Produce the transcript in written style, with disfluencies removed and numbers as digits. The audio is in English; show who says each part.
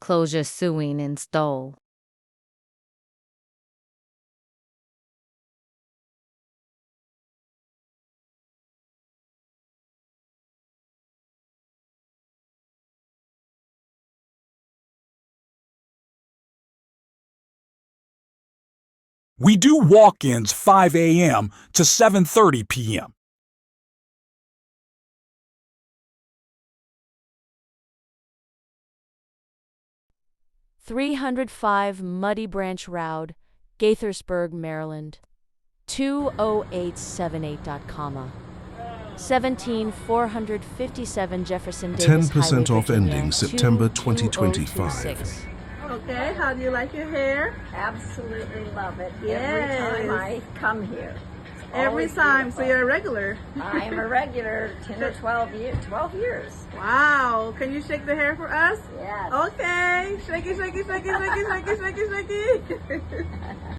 Speaker 1: enclosure Sewin install.
Speaker 2: We do walk-ins 5 a.m. to 7:30 p.m.
Speaker 3: (305) Muddy Branch Road, Gaithersburg, Maryland, 20878. 17457 Jefferson Davis
Speaker 4: 10%
Speaker 3: Highway,
Speaker 4: off
Speaker 3: Virginia,
Speaker 4: ending September
Speaker 3: 22026.
Speaker 4: 2025.
Speaker 5: Okay, how do you like your hair?
Speaker 6: Absolutely love it.
Speaker 5: Yes.
Speaker 6: Every time I come here.
Speaker 5: Every time, so you're a regular.
Speaker 6: I am a regular 10 or 12 years. 12 years.
Speaker 5: Wow, can you shake the hair for us?
Speaker 6: Yes.
Speaker 5: Okay, shake it, shake it, shake it, shake it, shake it, shake it, shake it.